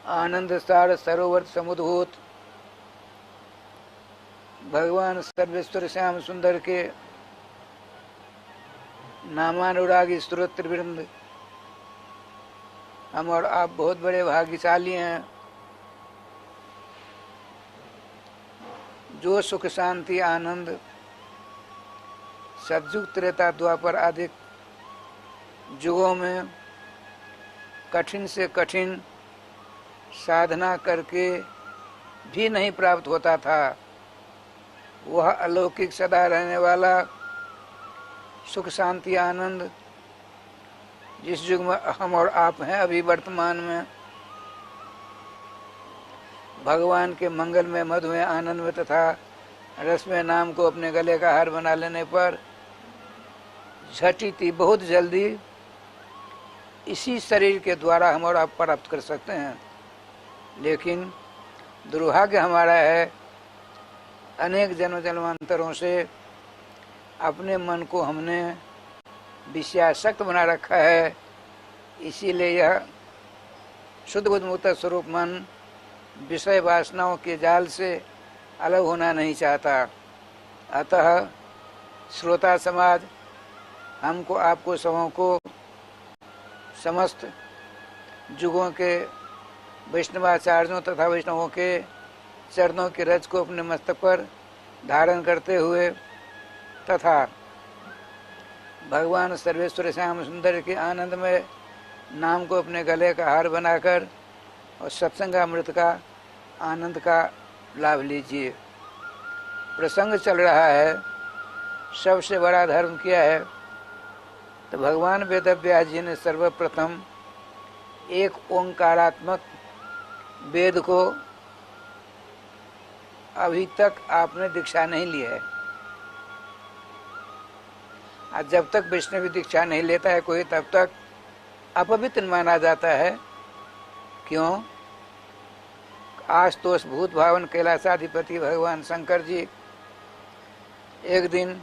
आनंद सार सरोवर समुद्भूत भगवान सर्वेश्वर श्याम सुंदर के नामानुरागी स्तोत्र वृंद, हम और आप बहुत बड़े भाग्यशाली हैं जो सुख शांति आनंद सतयुग त्रेता द्वापर आदि युगों में कठिन से कठिन साधना करके भी नहीं प्राप्त होता था। वह अलौकिक सदा रहने वाला सुख शांति आनंद जिस युग में हम और आप हैं अभी वर्तमान में, भगवान के मंगल में मधु में आनंद में तथा रस में नाम को अपने गले का हार बना लेने पर झटिति बहुत जल्दी इसी शरीर के द्वारा हम और आप प्राप्त कर सकते हैं। लेकिन दुर्भाग्य हमारा है, अनेक जन्म जन्मांतरों से अपने मन को हमने विषयासक्त बना रखा है, इसीलिए यह शुद्ध बुद्ध मुक्त स्वरूप मन विषय वासनाओं के जाल से अलग होना नहीं चाहता। अतः श्रोता समाज हमको आपको सबों को समस्त युगों के वैष्णवाचार्यों तथा वैष्णवों के चरणों की रज को अपने मस्तक पर धारण करते हुए तथा भगवान सर्वेश्वर श्याम सुंदर के आनंदमय नाम को अपने गले का हार बनाकर और सत्संगामृत का आनंद का लाभ लीजिए। प्रसंग चल रहा है सबसे बड़ा धर्म क्या है, तो भगवान वेदव्यास जी ने सर्वप्रथम एक ओंकारात्मक वेद को, अभी तक आपने दीक्षा नहीं ली है, और जब तक वैष्णवी दीक्षा नहीं लेता है कोई तब तक अपवित्र माना जाता है। क्यों? आशुतोष भूत भावन कैलाशाधिपति भगवान शंकर जी एक दिन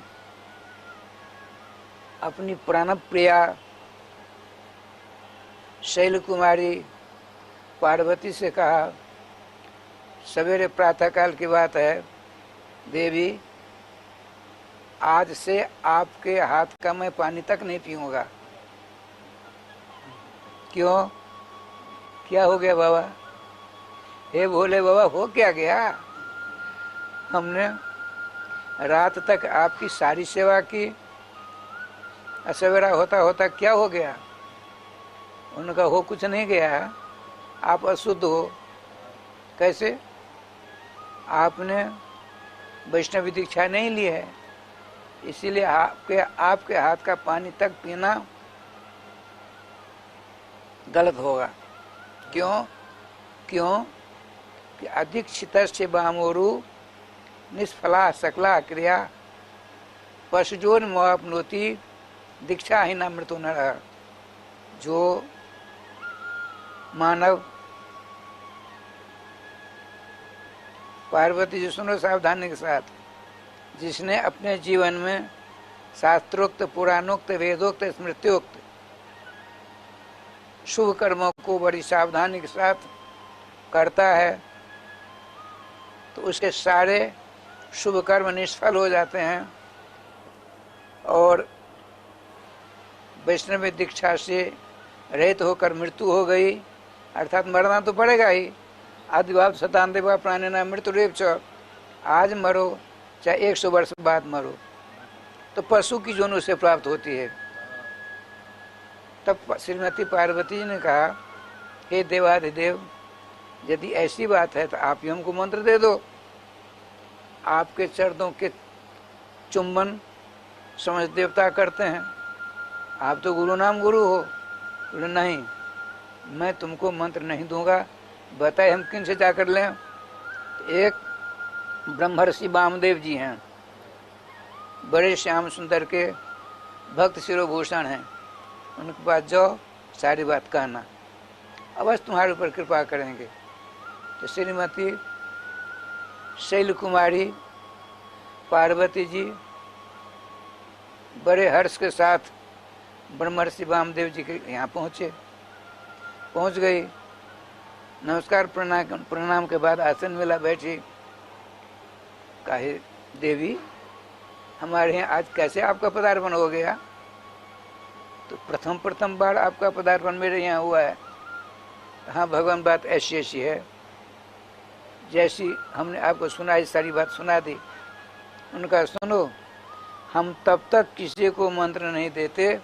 अपनी प्राण प्रिया शैल कुमारी पार्वती से कहा, सवेरे प्रातःकाल की बात है, देवी आज से आपके हाथ का मैं पानी तक नहीं पीऊंगा। क्यों? क्या हो गया बाबा? हे भोले बाबा, हो क्या गया? हमने रात तक आपकी सारी सेवा की, सवेरा होता होता क्या हो गया? उनका हो कुछ नहीं गया, आप अशुद्ध हो। कैसे? आपने वैष्णवी दीक्षा नहीं ली है, इसीलिए आपके हाथ का पानी तक पीना गलत होगा। क्यों? क्यों कि अदीक्षितस्य वामोरु निष्फला सकला क्रिया पशुजोन मोहापनोति दीक्षा ही न मृत्यु न रहा। जो मानव, पार्वती जी सुनो सावधानी के साथ, जिसने अपने जीवन में शास्त्रोक्त पुराणोक्त वेदोक्त स्मृत्योक्त शुभ कर्मों को बड़ी सावधानी के साथ करता है तो उसके सारे शुभ कर्म निष्फल हो जाते हैं और वैष्णव दीक्षा से रहित होकर मृत्यु हो गई, अर्थात मरना तो पड़ेगा ही। आदिभाव शतान्देवा प्राणिना मृत्युरेव च, आज मरो चाहे 100 वर्ष बाद मरो, तो पशु की जोन उसे प्राप्त होती है। तब श्रीमती पार्वती जी ने कहा, हे देवाधिदेव, यदि ऐसी बात है तो आप ही हमको मंत्र दे दो। आपके चरणों के चुंबन समझ देवता करते हैं, आप तो गुरु नाम गुरु हो। बोले नहीं, मैं तुमको मंत्र नहीं दूंगा, बताए हम किन से जाकर लें। एक ब्रह्मर्षि वामदेव जी हैं, बड़े श्याम सुंदर के भक्त शिरोभूषण हैं, उनके पास जाओ, सारी बात कहना, अवश्य तुम्हारे ऊपर कृपा करेंगे। तो श्रीमती शैल कुमारी पार्वती जी बड़े हर्ष के साथ ब्रह्मर्षि वामदेव जी के यहाँ पहुँच गई। नमस्कार प्रणाम के बाद आसन मिला, बैठी। कहे देवी हमारे यहाँ आज कैसे आपका पदार्पण हो गया? तो प्रथम बार आपका पदार्पण मेरे यहाँ हुआ है। हाँ भगवान, बात ऐसी ऐसी है, जैसी हमने आपको सुनाई सारी बात सुना दी। उनका सुनो, हम तब तक किसी को मंत्र नहीं देते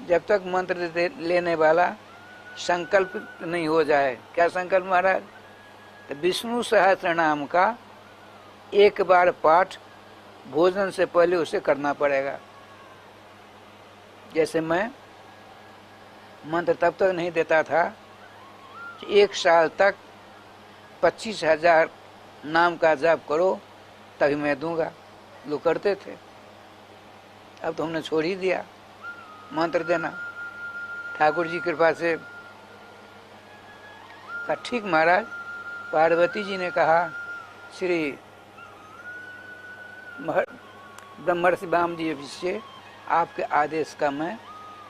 जब तक मंत्र लेने वाला संकल्प नहीं हो जाए। क्या संकल्प महाराज? तो विष्णु सहस्त्र नाम का एक बार पाठ भोजन से पहले उसे करना पड़ेगा। जैसे मैं मंत्र तब तक नहीं देता था कि 1 साल तक 25,000 नाम का जाप करो तभी मैं दूंगा। लोग करते थे, अब तो हमने छोड़ ही दिया मंत्र देना। ठाकुर जी कृपा से कहा ठीक महाराज। पार्वती जी ने कहा श्री ब्रह्मर्षि वाम जी से आपके आदेश का मैं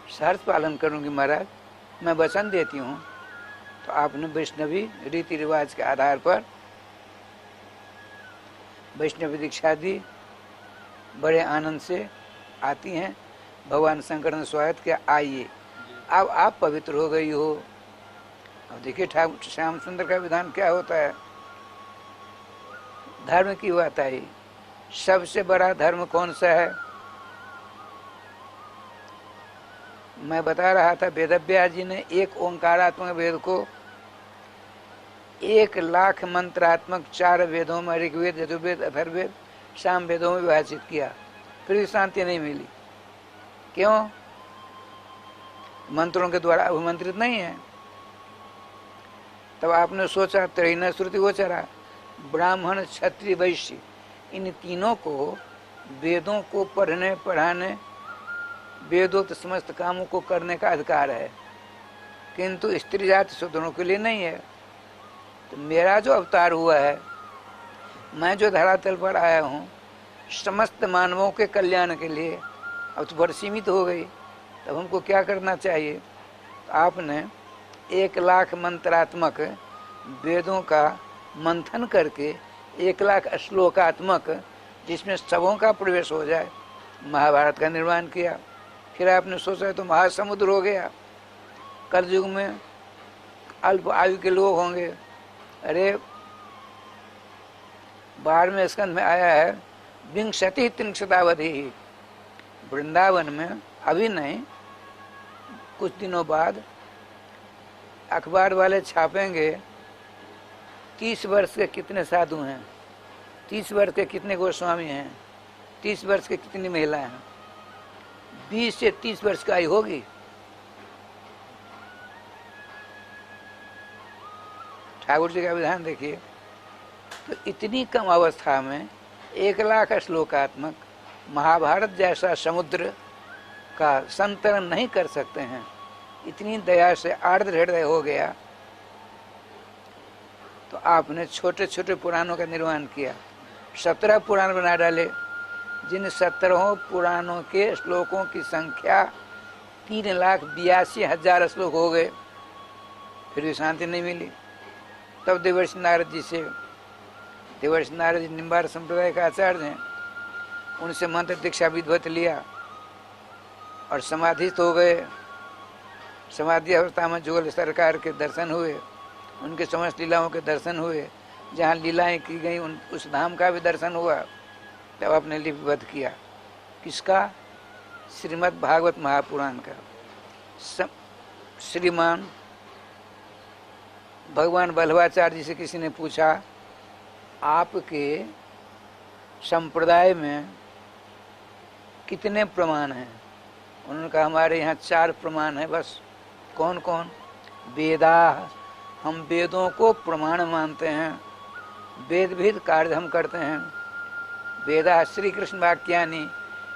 सहर्ष पालन करूंगी महाराज, मैं वचन देती हूँ। तो आपने वैष्णवी रीति रिवाज के आधार पर वैष्णवी दीक्षा दी। बड़े आनंद से आती हैं। भगवान शंकर ने स्वागत किया, आइए अब आप पवित्र हो गई हो। अब देखिए ठाकुर श्याम सुंदर का विधान क्या होता है। धर्म की बात आई, सबसे बड़ा धर्म कौन सा है? मैं बता रहा था, वेदव्यास जी ने एक ओंकारात्मक वेद को 1,00,000 मंत्रात्मक 4 वेदों में, ऋग्वेद, यजुर्वेद, अथर्ववेद, साम वेदों में विभाजित किया, फिर भी शांति नहीं मिली। क्यों? मंत्रों के द्वारा अभिमंत्रित नहीं है। तब आपने सोचा त्रैण श्रुति गोचरा, ब्राह्मण क्षत्रिय वैश्य, इन तीनों को वेदों को पढ़ने पढ़ाने, वेदोक्त समस्त कामों को करने का अधिकार है, किंतु स्त्री जाति शूद्रों के लिए नहीं है। तो मेरा जो अवतार हुआ है, मैं जो धरातल पर आया हूँ समस्त मानवों के कल्याण के लिए, अब तो बड़ी सीमित हो गई। तब हमको क्या करना चाहिए? तो आपने 1,00,000 मंत्रात्मक वेदों का मंथन करके 1,00,000 श्लोकात्मक, जिसमें सबों का प्रवेश हो जाए, महाभारत का निर्माण किया। फिर आपने सोचा तो महासमुद्र हो गया। कलयुग में अल्प आयु के लोग होंगे। अरे 12वें स्कंद में आया है, विंशति त्रिंशतावधि। वृंदावन में अभी नहीं, कुछ दिनों बाद अखबार वाले छापेंगे 30 वर्ष के कितने साधु हैं, 30 वर्ष के कितने गोस्वामी हैं, 30 वर्ष के कितनी महिलाएं हैं। 20 से 30 वर्ष की आयु होगी। ठाकुर जी का विधान देखिए। तो इतनी कम अवस्था में 1,00,000 श्लोकात्मक महाभारत जैसा समुद्र का संतरण नहीं कर सकते हैं। इतनी दया से आर्द्र हृदय हो गया। तो आपने छोटे छोटे पुराणों का निर्माण किया। 17 पुराण बना डाले, जिन 17 पुराणों के श्लोकों की संख्या 3,82,000 श्लोक हो गए। फिर भी शांति नहीं मिली। तब देवर्षि नारद जी से, देवर्षि नारद जी निम्बार संप्रदाय का आचार्य हैं, उनसे मंत्र दीक्षा विधिवत लिया और समाधिस्थ हो गए। समाधि अवस्था में जुगल सरकार के दर्शन हुए, उनके समस्त लीलाओं के दर्शन हुए, जहाँ लीलाएं की गई उस धाम का भी दर्शन हुआ। तब आपने लिपिबद्ध किया। किसका? श्रीमद् भागवत महापुराण का। श्रीमान भगवान बल्लभाचार्य जी से किसी ने पूछा, आपके संप्रदाय में कितने प्रमाण हैं? उन्होंने कहा हमारे यहाँ 4 प्रमाण हैं बस। कौन कौन? वेदा, हम वेदों को प्रमाण मानते हैं, वेद विहित कार्य हम करते हैं। वेदा श्री कृष्ण वाक्यानि,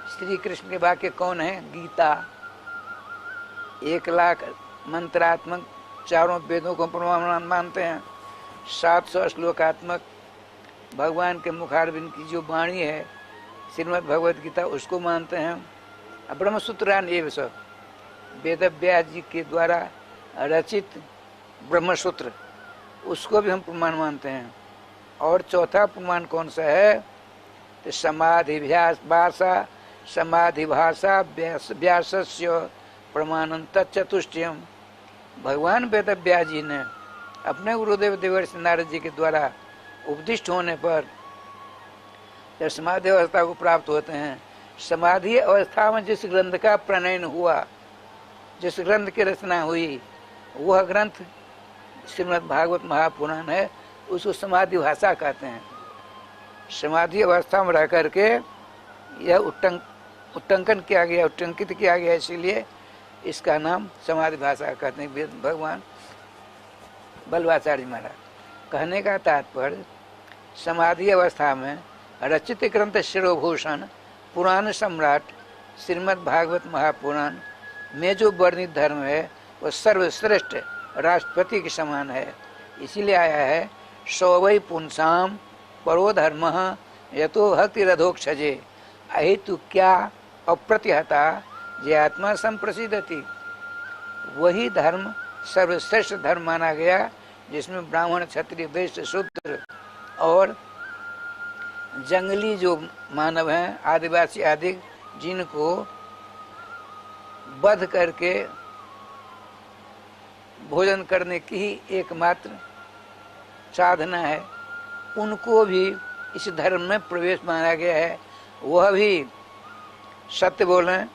श्री कृष्ण के वाक्य कौन है? गीता। 1,00,000 मंत्रात्मक 4 वेदों को प्रमाण मानते हैं। 700 श्लोकात्मक भगवान के मुखारबिंद की जो वाणी है श्रीमद् भगवत गीता, उसको मानते हैं। ब्रह्मसूत्रान एवं सब, वेदव्यास जी के द्वारा रचित ब्रह्मसूत्र उसको भी हम प्रमाण मानते हैं। और चौथा प्रमाण कौन सा है? तो समाधि भाषा समाधि भाषा व्यासस्य प्रमाणं तत्चतुष्टयम्। भगवान वेद व्यास जी ने अपने गुरुदेव देवर्षि नारद जी के द्वारा उपदिष्ट होने पर जब समाधि अवस्था को प्राप्त होते हैं, समाधि अवस्था में जिस ग्रंथ का प्रणयन हुआ, जिस ग्रंथ की रचना हुई, वह ग्रंथ श्रीमद् भागवत महापुराण है। उसको समाधि भाषा कहते हैं। समाधि अवस्था में रह करके यह उट्टंकन किया गया, उट्टंकित किया गया, इसीलिए इसका नाम समाधि भाषा कहते हैं। भगवान बल्लभाचार्य महाराज। कहने का तात्पर्य, समाधि अवस्था में रचित ग्रंथ शिरोभूषण पुराण सम्राट श्रीमद् भागवत महापुराण में जो वर्णित धर्म है वह सर्वश्रेष्ठ राष्ट्रपति के समान है। इसीलिए आया है, सौवै पुंसाम परो धर्म यतो भक्ति रथोक्षजे अहेतु क्या अप्रतिहता जे आत्मा संप्रसिद्धति। वही धर्म सर्वश्रेष्ठ धर्म माना गया, जिसमें ब्राह्मण क्षत्रिय वैश्य शूद्र और जंगली जो मानव हैं, आदिवासी आदि, जिनको वध करके भोजन करने की ही एकमात्र साधना है, उनको भी इस धर्म में प्रवेश माना गया है। वह भी सत्य बोलें,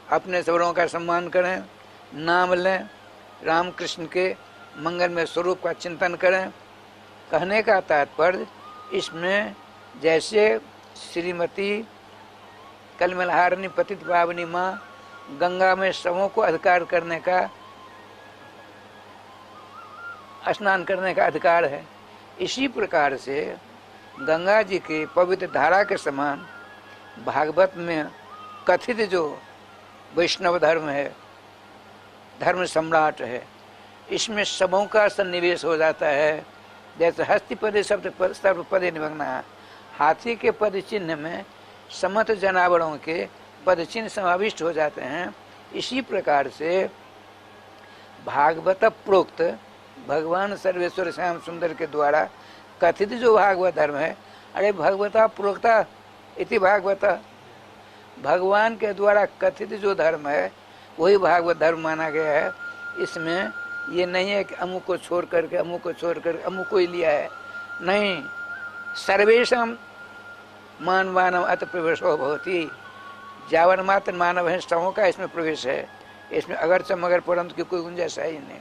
अपने सवरों का सम्मान करें, नाम लें, रामकृष्ण के मंगलमय स्वरूप का चिंतन करें। कहने का तात्पर्य, इसमें जैसे श्रीमती कलमलहारिणी पतित पावनी माँ गंगा में शवों को अधिकार करने का, स्नान करने का अधिकार है, इसी प्रकार से गंगा जी के पवित्र धारा के समान भागवत में कथित जो वैष्णव धर्म है, धर्म सम्राट है, इसमें सबों का सन्निवेश हो जाता है। जैसे हस्तिपदे शब्द सर्वपदे निमग्ना, हाथी के पद चिन्ह में समस्त जनावरों के पद चिन्ह समाविष्ट हो जाते हैं। इसी प्रकार से भागवत प्रोक्त भगवान सर्वेश्वर श्याम सुंदर के द्वारा कथित जो भागवत धर्म है, अरे भगवता प्रोक्ता इति भागवता, भगवान के द्वारा कथित जो धर्म है वही भागवत धर्म माना गया है। इसमें ये नहीं है कि अमुक को छोड़ करके अमुक को छोड़ करके अमुक को ही लिया है, नहीं। सर्वेशम मानवानम अत प्रवेशो भवति, जावन मात्र मानव है सबों का इसमें प्रवेश है। इसमें अगर च मगर परंतु की कोई गुंजाइश है ही नहीं।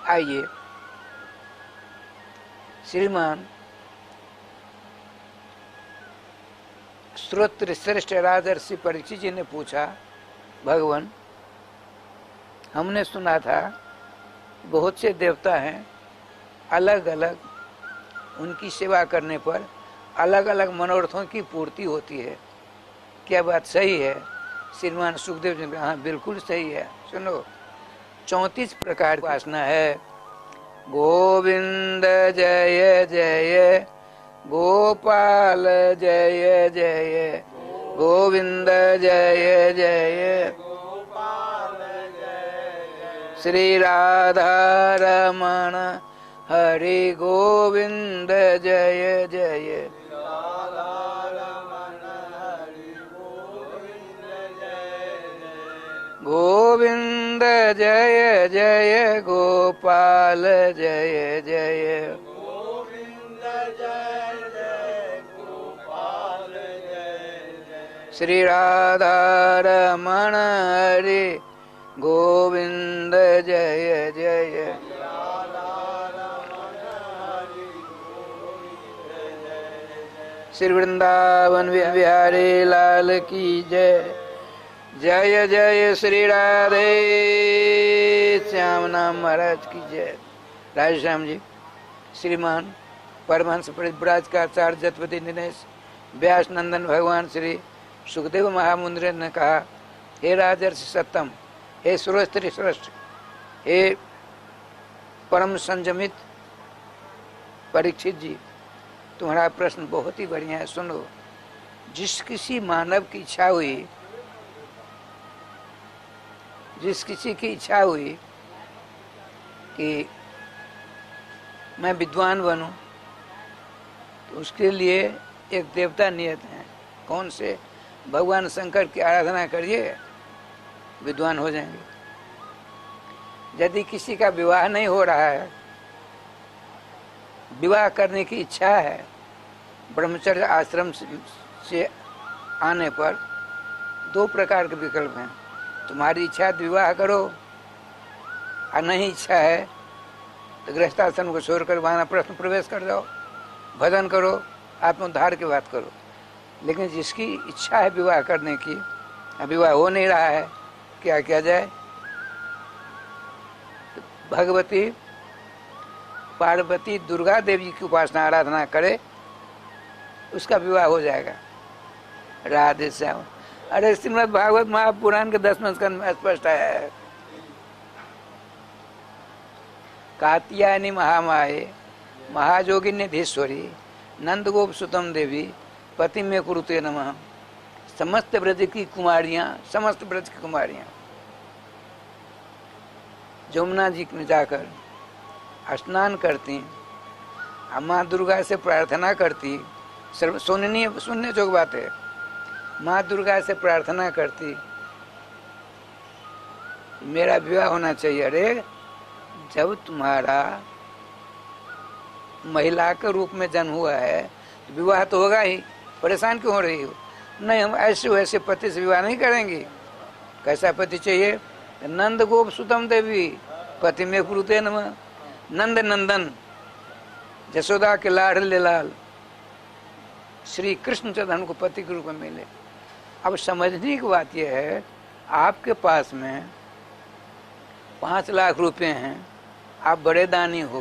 आइए, श्रीमान श्रोत्र श्रेष्ठ राजर्षि परीक्षित जी ने पूछा, भगवान हमने सुना था बहुत से देवता हैं, अलग अलग उनकी सेवा करने पर अलग अलग मनोरथों की पूर्ति होती है, क्या बात सही है? श्रीमान सुखदेव जी ने कहा, हाँ बिल्कुल सही है। सुनो, 34 प्रकार की उपासना है। गोविंद जय जय गोपाल जय जय गोविंद जय जय श्री राधा रमण हरि गोविंद जय जय गोविंद जय जय गोपाल जय जय गोविंद जय जय गोपाल जय जय श्री राधा रमण हरि गोविंद जय जय श्री वृंदावन बिहारी लाल की जय। जय जय श्री राधे श्याम नाम महाराज की जय। राधे श्याम जी। श्रीमान परमहंस परिव्राज का आचार्य जतपति दिनेश व्यास नंदन भगवान श्री सुखदेव महामुंद्र ने कहा, हे राजर्षि सत्तम, हे सुरस्त्री श्रेष्ठ, हे परम संयमित परीक्षित जी, तुम्हारा प्रश्न बहुत ही बढ़िया है। सुनो, जिस किसी मानव की इच्छा हुई, जिस किसी की इच्छा हुई कि मैं विद्वान बनूं, तो उसके लिए एक देवता नियत है। कौन से? भगवान शंकर की आराधना करिए, विद्वान हो जाएंगे। यदि किसी का विवाह नहीं हो रहा है, विवाह करने की इच्छा है, ब्रह्मचर्य आश्रम से आने पर दो प्रकार के विकल्प हैं। तुम्हारी इच्छा है तो विवाह करो, और नहीं इच्छा है तो गृहस्थाश्रम को छोड़कर वहाँ प्रश्न प्रवेश कर जाओ, भजन करो, आत्मोद्धार की बात करो। लेकिन जिसकी इच्छा है विवाह करने की, विवाह हो नहीं रहा है, क्या किया जाए? भगवती पार्वती दुर्गा देवी की उपासना आराधना करे, उसका विवाह हो जाएगा। राधे श्याम। अरे श्रीमद् भागवत महापुराण के 10वें स्कंद में स्पष्ट है, कात्यायनी महामाये महाजोगिन्यधीश्वरी नंद गोप सुतम देवी पति में कुरुते नमः। समस्त ब्रज की कुमारियां, समस्त ब्रज की कुमारियां जमुना जी में जाकर स्नान करती, माँ दुर्गा से प्रार्थना करती। सुनने जोग बात है। माँ दुर्गा से प्रार्थना करती, मेरा विवाह होना चाहिए। अरे जब तुम्हारा महिला के रूप में जन्म हुआ है तो विवाह तो होगा ही, परेशान क्यों हो रही हो? नहीं, हम ऐसे वैसे पति से विवाह नहीं करेंगे। कैसा पति चाहिए? नंद गोप सुतम देवी पति में कुरुते नमः। नंद नंदन, जसोदा के लाडले लाल श्री कृष्णचंद्र हमको पति के रूप में मिले। अब समझने की बात यह है, आपके पास में 5 लाख रुपए हैं, आप बड़े दानी हो,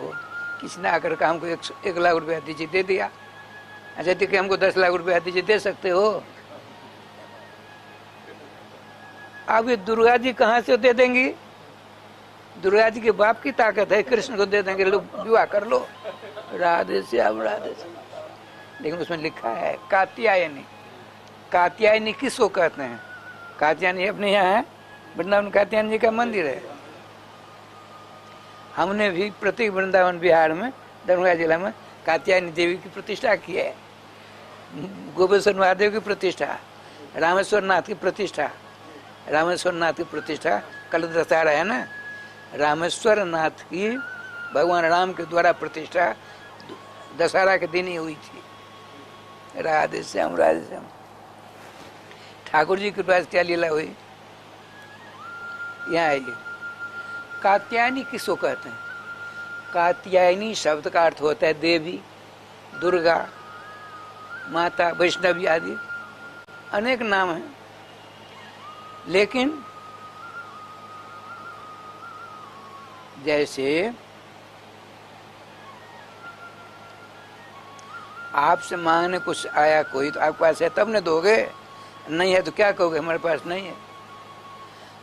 किसी ने आकर कहा हमको 1 लाख रुपया दीजिए, दे दिया। अच्छा ठीक है, हमको 10 लाख रुपया दीजिए, दे सकते हो? अब ये दुर्गा जी कहाँ से दे देंगी? दुर्गा जी के बाप की ताकत है, कृष्ण को दे देंगे, लो विवाह कर लो। राधे श्याम, राधे श्याम। लेकिन उसमें लिखा है कात्यायनी। कात्यायनी किसको कहते हैं? कात्यायनी अपने यहाँ है, वृंदावन कात्यायनी जी का मंदिर है। हमने भी प्रत्येक वृंदावन बिहार में, दरभंगा जिला में कात्यायनी देवी की प्रतिष्ठा की है। गोपेश्वर महादेव की प्रतिष्ठा, रामेश्वर नाथ की प्रतिष्ठा। रामेश्वर नाथ की प्रतिष्ठा कल दशहरा है ना, रामेश्वर नाथ की भगवान राम के द्वारा प्रतिष्ठा दशहरा के दिन ही हुई थी। राधे श्याम, राधे श्याम। ठाकुर जी के पास क्या लीला हुई? यहाँ आइए। कात्यायनी किसको कहते हैं? कात्यायनी शब्द का अर्थ होता है देवी, दुर्गा, माता, वैष्णवी आदि अनेक नाम हैं। लेकिन जैसे आपसे मांगने कुछ आया कोई, तो आपके पास है तब न दोगे, नहीं है तो क्या कहोगे हमारे पास नहीं है?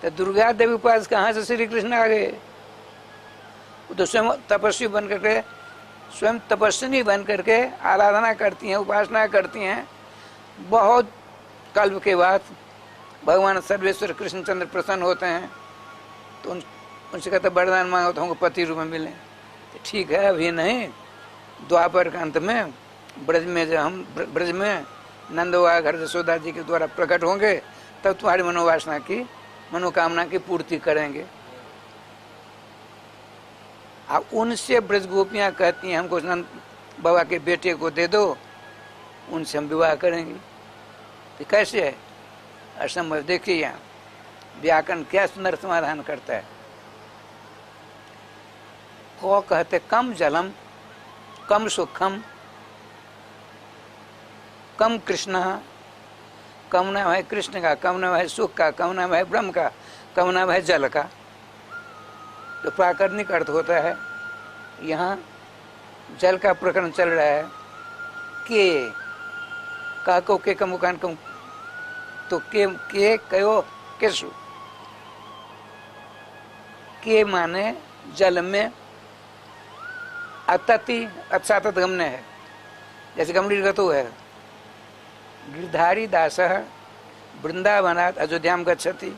तो दुर्गा देवी के पास कहाँ से श्री कृष्ण आ गए? वो तो स्वयं तपस्वी बन करके, स्वयं तपस्विनी बन करके आराधना करती हैं, उपासना करती हैं। बहुत कल्प के बाद भगवान सर्वेश्वर कृष्णचंद्र प्रसन्न होते हैं, तो उनसे कहते वरदान मांगो तो हमको पति रूप में मिले। तो ठीक है, अभी नहीं, द्वापर के अंत में ब्रज में, जब हम ब्रज में नंद व घर यशोदा जी के द्वारा प्रकट होंगे, तब तुम्हारी मनोवासना की, मनोकामना की पूर्ति करेंगे। अब उनसे ब्रज गोपियाँ कहती हैं हमको नंद बाबा के बेटे को दे दो, उनसे हम विवाह करेंगे। तो कैसे है? असंभव। देखिए यहाँ व्याकरण क्या सुंदर समाधान करता है। को कहते कम जलम, कम सुखम, कम कृष्ण, कम नाम है कृष्ण का, कम नाम है सुख का, कम नाम है ब्रह्म का, कम नाम है जल का। तो प्राकृतिक अर्थ होता है, यहाँ जल का प्रकरण चल रहा है। के का को के कम कान कम, तो के कयो केसु। के माने जल में अतति अत्सातत गमने है, जैसे गमड़ी गतो है। गिरधारी दास वृंदावनात् अयोध्याम गच्छति,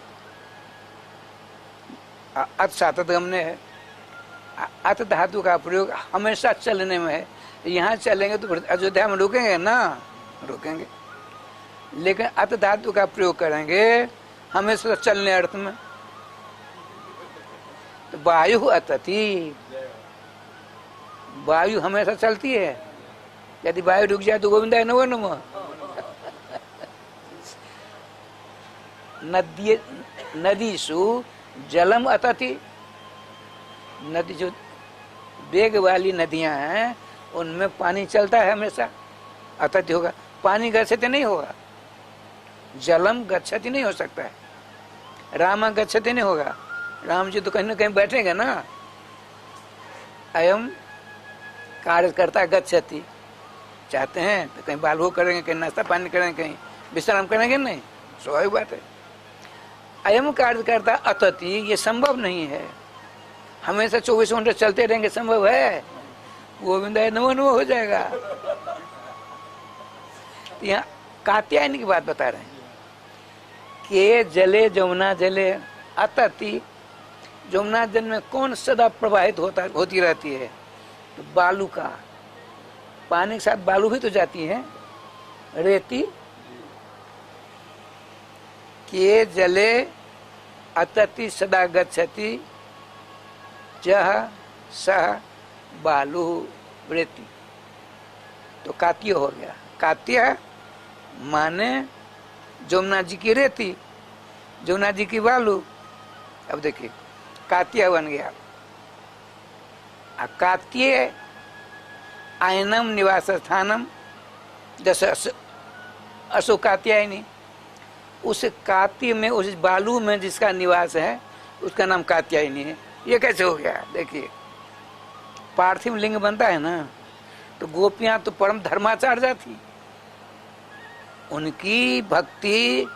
अत्सातत गमने है। अत धातु का प्रयोग हमेशा चलने में है। यहाँ चलेंगे तो अयोध्या में रुकेंगे ना, रुकेंगे, लेकिन अत धातु का प्रयोग करेंगे हमेशा चलने अर्थ में। तो वायु अतति, वायु हमेशा चलती है। यदि वायु रुक जाए तो गोविंदाय नमो नमः। नदीसु जलम अतति, नदी जो वेग वाली नदियां हैं उनमें पानी चलता है हमेशा, अतति होगा। पानी गच्छति नहीं होगा, जलम गच्छति नहीं हो सकता है, राम गच्छति नहीं होगा। राम जी तो कहीं ना कहीं बैठेंगे ना। अयम कार्यकर्ता गच्छति, चाहते हैं तो कहीं बाल वो करेंगे, कहीं नाश्ता पानी करेंगे, कहीं विश्राम करेंगे, नहीं, स्वाभाविक बात है। अयम कार्यकर्ता अतति, ये संभव नहीं है। हमेशा 24 घंटे चलते रहेंगे, संभव है? गोविंदाय नमो नमो हो जाएगा। यहाँ कात्यायनी की बात बता रहे हैं कि जले जमुना जले अतति, जमुना जल में कौन सदा प्रवाहित होती रहती है? तो बालू का, पानी के साथ बालू भी तो जाती है, रेती। के जले अतति सदा गच्छति जह सह बालू रेती। तो कात्य हो गया। कात्य माने जमुना जी की रेती, जमुना जी की बालू। अब देखिए कात्य बन गया। कात्य आयनम निवास स्थानम, जैसे असो कात्यायनी, उस कात्य में, उस बालू में जिसका निवास है उसका नाम कात्यायनी है। ये कैसे हो गया? देखिए पार्थिव लिंग बनता है ना, तो गोपियां तो परम धर्माचार्य थी, उनकी भक्ति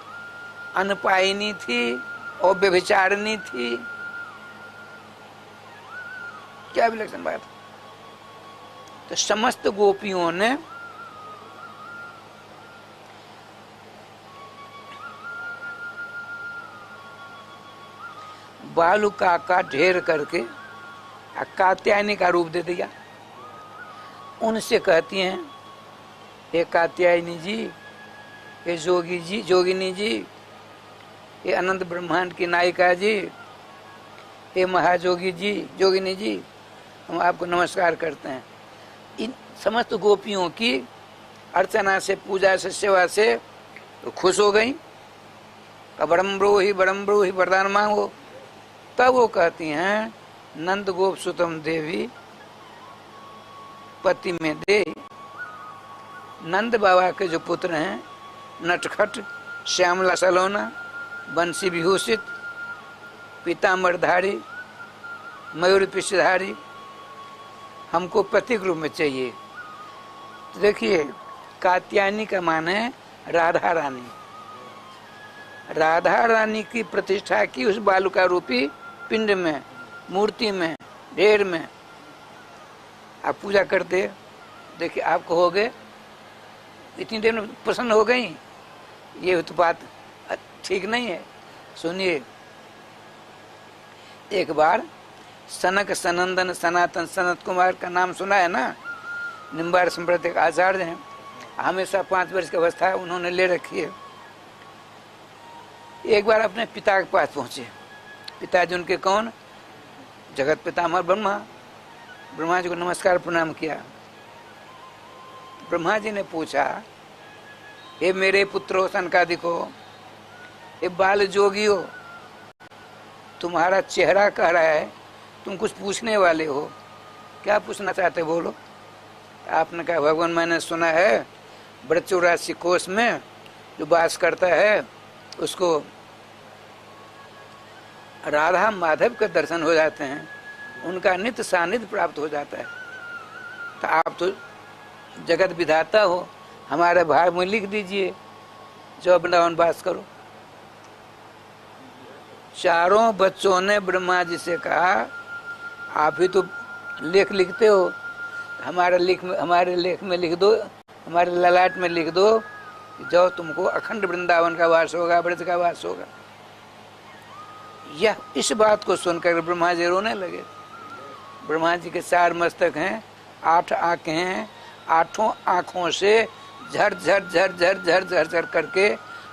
अनपायनी थी और व्यभिचारिणी थी। क्या विलक्षण बात। तो समस्त गोपियों ने बालुका का ढेर करके कात्यायनी का रूप दे दिया। उनसे कहती हैं, हे कात्यायनी जी, हे जोगी जी, जोगिनी जी, हे अनंत ब्रह्मांड की नायिका जी, हे महाजोगी जी, जोगिनी जी, हम आपको नमस्कार करते हैं। इन समस्त गोपियों की अर्चना से, पूजा से, सेवा से तो खुश हो गई। बड़म ब्रूहि वरदान मांगो। तब वो कहती हैं, नंद गोप सुतम देवी पति में दे। नंद बाबा के जो पुत्र हैं, नटखट, श्यामला सलोना, बंसी विभूषित, पीताम्बरधारी, मयूर पिछधारी, हमको प्रतीक रूप में चाहिए। तो देखिए कात्यायनी का मान है राधा रानी। राधा रानी की प्रतिष्ठा की उस बालुका रूपी पिंड में, मूर्ति में, ढेर में। आप पूजा करते, देखिए आप कहोगे इतनी देर में प्रसन्न हो गई, ये तो बात ठीक नहीं है। सुनिए, एक बार सनक सनंदन सनातन सनत कुमार का नाम सुना है ना, निम्बार संप्रदाय के आचार्य हैं, हमेशा 5 वर्ष की अवस्था उन्होंने ले रखी है। एक बार अपने पिता के पास पहुंचे। पिताजी उनके कौन? जगत पितामह ब्रह्मा। ब्रह्मा जी को नमस्कार प्रणाम किया। ब्रह्मा जी ने पूछा, हे मेरे पुत्रो सनकादिको, हे बाल जोगियो, तुम्हारा चेहरा कह रहा है तुम कुछ पूछने वाले हो, क्या पूछना चाहते बोलो। आपने कहा, भगवान मैंने सुना है ब्रजचौरासी कोष में जो वास करता है उसको राधा माधव के दर्शन हो जाते हैं, उनका नित्य सानिध्य प्राप्त हो जाता है। तो आप तो जगत विधाता हो, हमारे भाग में लिख दीजिए जो वृंदावन वास करो। चारों बच्चों ने ब्रह्मा जी से कहा, आप ही तो लेख लिखते हो, हमारे लेख में लिख दो, हमारे ललाट में लिख दो, जो तुमको अखंड वृंदावन का वास होगा, ब्रज का वास होगा। यह इस बात को सुनकर ब्रह्मा जी रोने लगे। ब्रह्मा जी के 4 मस्तक हैं, 8 आंखें हैं, 8 आंखों से झर झर झर झर झर झर झर करके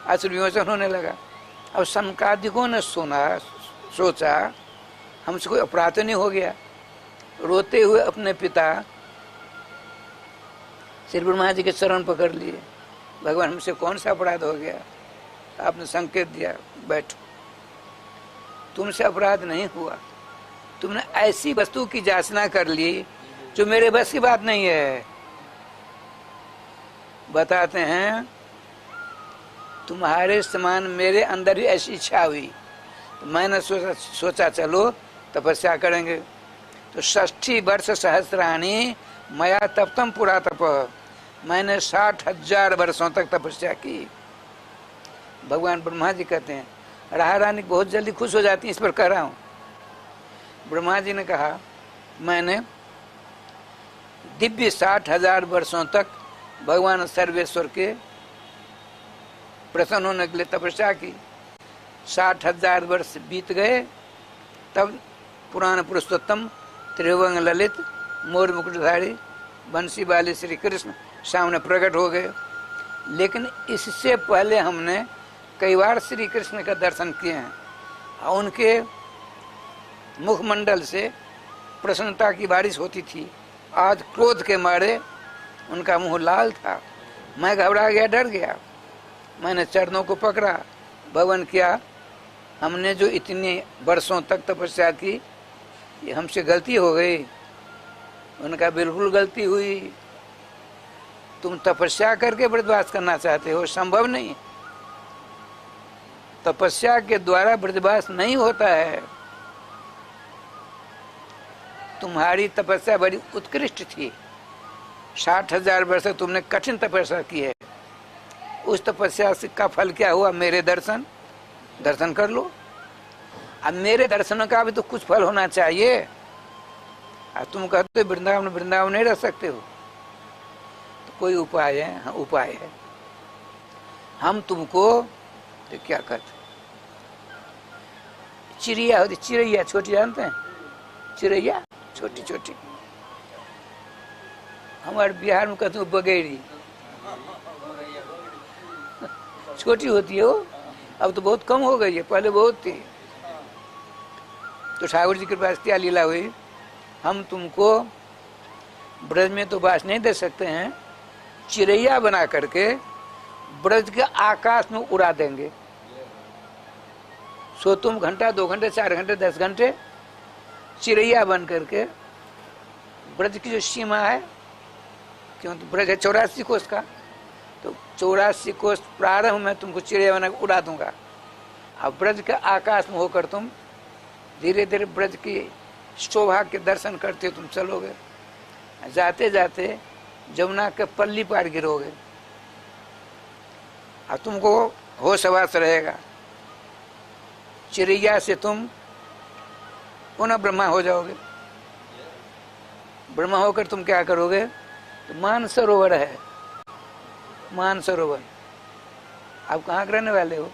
अश्रुविमोचन होने लगा। अब सनकादिकों ने सोचा हमसे कोई अपराध तो नहीं हो गया। रोते हुए अपने पिता श्री ब्रह्मा जी के चरण पकड़ लिए, भगवान हमसे कौन सा अपराध हो गया? आपने संकेत दिया, बैठो। तुमसे अपराध नहीं हुआ, तुमने ऐसी वस्तु की जांचना कर ली जो मेरे बस की बात नहीं है। बताते हैं तुम्हारे समान मेरे अंदर भी ऐसी इच्छा हुई, तो मैंने सोचा चलो तपस्या करेंगे। तो 60 वर्ष सहस्राणी मया तप्तम पुरा तप, मैंने 60,000 वर्षों तक तपस्या की। भगवान ब्रह्मा जी कहते हैं, राहा रानी बहुत जल्दी खुश हो जाती है, इस पर कह रहा हूं। ब्रह्मा जी ने कहा मैंने दिव्य 60,000 वर्षों तक भगवान सर्वेश्वर के प्रसन्न होने के लिए तपस्या की। 60,000 वर्ष बीत गए, तब पुराण पुरुषोत्तम त्रिभुवन ललित मोर मुकुटधारी बंसी वाले श्री कृष्ण सामने प्रकट हो गए। लेकिन इससे पहले हमने कई बार श्री कृष्ण का दर्शन किए हैं। उनके मुखमंडल से प्रसन्नता की बारिश होती थी। आज क्रोध के मारे उनका मुंह लाल था। मैं घबरा गया, डर गया। मैंने चरणों को पकड़ा, भवन किया, हमने जो इतने वर्षों तक तपस्या की, ये हमसे गलती हो गई। उनका बिल्कुल गलती हुई। तुम तपस्या करके ब्रजवास करना चाहते हो, संभव नहीं। तपस्या के द्वारा ब्रजवास नहीं होता है। तुम्हारी तपस्या बड़ी उत्कृष्ट थी। 60,000 वर्ष तुमने कठिन तपस्या की है। उस तपस्या का फल क्या हुआ? मेरे दर्शन। दर्शन कर लो। अब मेरे दर्शन का भी तो कुछ फल होना चाहिए। अब तुम कहते हो वृंदावन वृंदावन नहीं रह सकते हो, तो कोई उपाय है? हाँ, उपाय है। हम तुमको तो क्या कहते, चिड़िया होती, चिड़ैया छोटी, जानते हैं चिड़ैया, छोटी छोटी। हमारे बिहार में कहते हैं बगेड़ी, छोटी होती है वो। अब तो बहुत कम हो गई है, पहले बहुत थी। तो ठाकुर जी के पास क्या लीला हुई, हम तुमको ब्रज में तो बास नहीं दे सकते हैं, चिड़ैया बना करके ब्रज के आकाश में उड़ा देंगे। सो तुम घंटा 2 घंटे 4 घंटे 10 घंटे चिड़ैया बन करके ब्रज की जो सीमा है, क्यों तो ब्रज है 84 कोस का, तो 84 कोस प्रारंभ में तुमको चिड़ैया बना के उड़ा दूंगा। अब ब्रज के आकाश में होकर तुम धीरे धीरे ब्रज की शोभा के दर्शन करते तुम चलोगे। जाते जाते जमुना के पल्ली पार गिरोगे। अब तुमको होश हवास रहेगा। चिड़ैया से तुम पुनः ब्रह्मा हो जाओगे। ब्रह्मा होकर तुम क्या करोगे? तो मानसरोवर है, मानसरोवर। आप कहाँ के रहने वाले हो?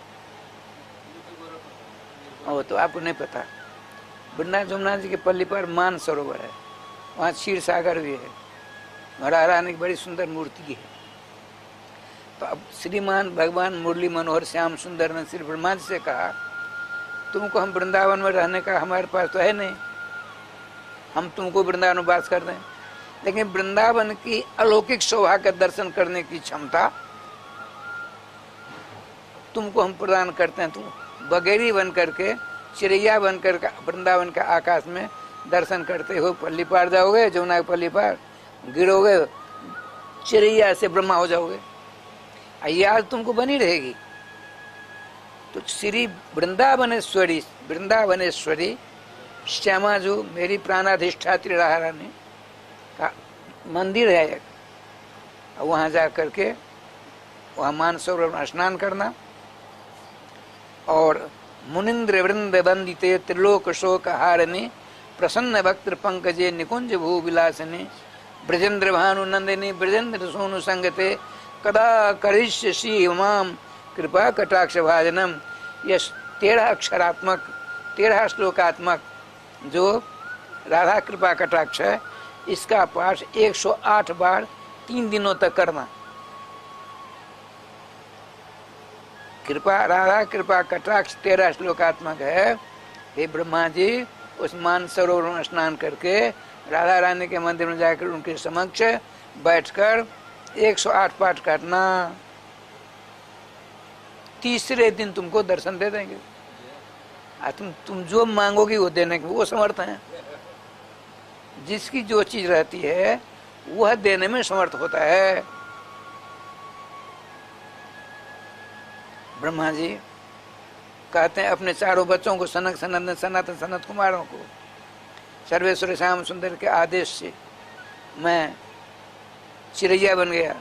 ओ, तो आपको नहीं पता। वृंदावन जमुना जी के पल्ली पर मानसरोवर है, वहाँ क्षीर सागर भी है। राधा रानी की बड़ी सुंदर मूर्ति है। तो अब श्रीमान भगवान मुरली मनोहर श्याम सुंदर ने श्री ब्रह्मा जी से कहा, तुमको हम वृंदावन में रहने का हमारे पास तो है नहीं, हम तुमको वृंदावन में वास कर दें, लेकिन वृंदावन की अलौकिक शोभा का दर्शन करने की क्षमता तुमको हम प्रदान करते हैं। तुम बगेरी बन करके, चिड़ैया बन करके वृंदावन के आकाश में दर्शन करते हो। पल्ली पार जाओगे, जमुना के पल्ली पार गिरोगे, चिड़ैया से ब्रह्मा हो जाओगे। याद तुमको बनी रहेगी। तो श्री वृंदावनेश्वरी, वृंदावनेश्वरी श्यामा जो मेरी प्राणाधिष्ठात्री राधा रानी का मंदिर है एक, वहाँ जा करके वहाँ मानसरोवर में स्नान करना और मुनिंद्र वृंद वंदिते त्रिलोक शोक हारिणी प्रसन्न भक्त पंकजे निकुंज भू विलासिनी ब्रजेंद्र भानु नंदिनी ब्रजेंद्र सोनु संगते कदा करिष्यसि माम कृपा कटाक्ष भाजनम। यह 13 अक्षरात्मक 13 श्लोकात्मक जो राधा कृपा कटाक्ष है, इसका पाठ 108 बार 3 दिनों तक करना। कृपा राधा कृपा कटाक्ष 13 श्लोकात्मक है। हे ब्रह्मा जी, उस मानसरोवर में स्नान करके राधा रानी के मंदिर में जाकर उनके समक्ष बैठकर 108 पाठ करना। तीसरे दिन तुमको दर्शन दे देंगे। तुम जो मांगोगी वो देने के वो समर्थ हैं। जिसकी जो चीज रहती है वह देने में समर्थ होता है। ब्रह्मा जी कहते हैं अपने चारों बच्चों को, सनक सनंदन सनातन सनत कुमारों को, सर्वेश्वर श्याम सुंदर के आदेश से मैं चिड़ैया बन गया।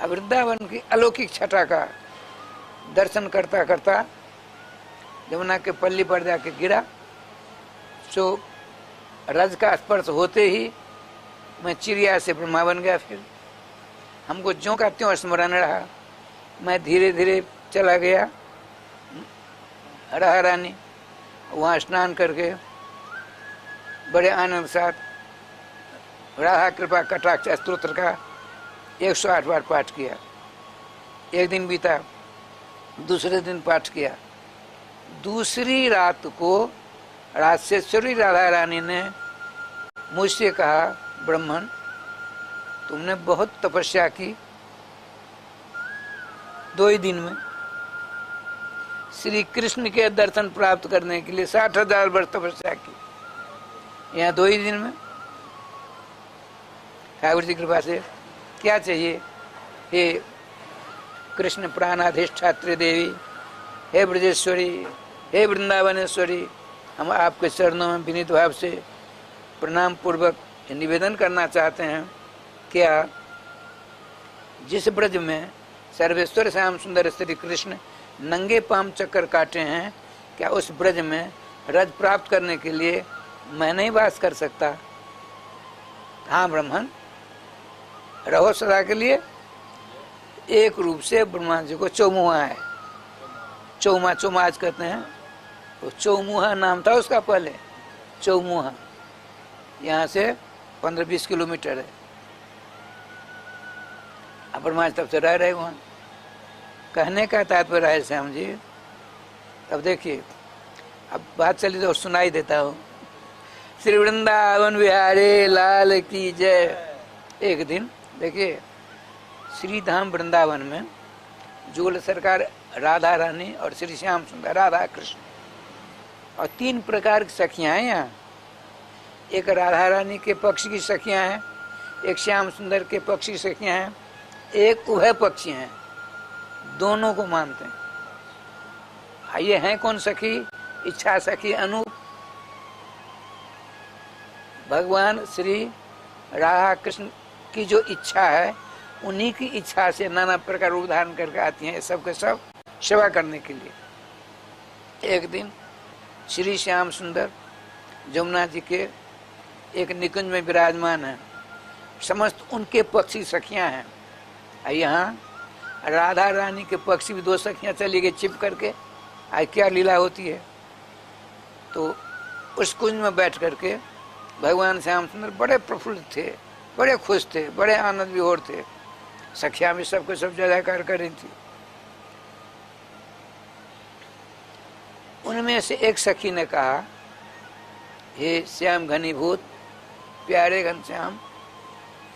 वृंदावन की अलौकिक छटा का दर्शन करता करता यमुना के पल्ली पर जाके गिरा। सो रज का स्पर्श होते ही मैं चिड़िया से ब्रह्मा बन गया। फिर हमको ज्यों का त्यों स्मरण रहा। मैं धीरे धीरे चला गया राधा रानी, वहाँ स्नान करके बड़े आनंद के साथ राधा कृपा कटाक्ष स्तोत्र का 108 बार पाठ किया। एक दिन बीता, दूसरे दिन पाठ किया। दूसरी रात को राजेश्वरी राधा रानी ने मुझसे कहा, ब्राह्मण तुमने बहुत तपस्या की, 2 ही दिन में श्री कृष्ण के दर्शन प्राप्त करने के लिए 60,000 वर्ष तपस्या की, यहाँ 2 ही दिन में। ठाकुर जी कृपा से क्या चाहिए? हे कृष्ण प्राणाधिष्ठात्री देवी, हे ब्रजेश्वरी, हे वृंदावनेश्वरी, हम आपके चरणों में विनीत भाव से प्रणाम पूर्वक निवेदन करना चाहते हैं। क्या जिस ब्रज में सर्वेश्वर श्याम सुंदर श्री कृष्ण नंगे पाम चक्कर काटे हैं, क्या उस ब्रज में रज प्राप्त करने के लिए मैं नहीं वास कर सकता? हाँ ब्राह्मण, रहो सदा के लिए। एक रूप से ब्रह्मा जी को चौमुहा है। चौमा चौमा आज कहते हैं, तो चौमुहा नाम था उसका पहले, चौमुहा। यहाँ से 15-20 किलोमीटर है। अब ब्रह्मा जी तब से रह रहे वहाँ। कहने का तात्पर्य है श्याम जी, अब देखिए, अब बात चली तो सुनाई देता हूँ। श्री वृंदावन बिहारी लाल की जय। एक दिन देखिए, श्री धाम वृंदावन में जुगल सरकार, राधा रानी और श्री श्याम सुंदर, राधा कृष्ण और 3 प्रकार की सखियां हैं यहाँ। एक राधा रानी के पक्ष की सखियां हैं, एक श्याम सुंदर के पक्ष की सखियां हैं, एक उभय पक्षी हैं। दोनों को मानते हैं। ये हैं कौन सखी? इच्छा सखी अनूप। भगवान श्री राधा कृष्ण की जो इच्छा है, उन्हीं की इच्छा से नाना प्रकार रूप धारण करके आती हैं, सबके सब सेवा करने के लिए। एक दिन श्री श्याम सुंदर जमुना जी के एक निकुंज में विराजमान है। समस्त उनके पक्षी सखियां हैं। यहाँ राधा रानी के पक्षी भी 2 सखियां चली गई छिप करके। क्या लीला होती है। तो उस कुंज में बैठ करके भगवान श्याम सुंदर बड़े प्रफुल्लित थे, बड़े खुश थे, बड़े आनंद विभोर थे। सखियां भी सबको सब जयकार कर रही थी। उनमें से एक सखी ने कहा, हे श्याम घनीभूत प्यारे घनश्याम,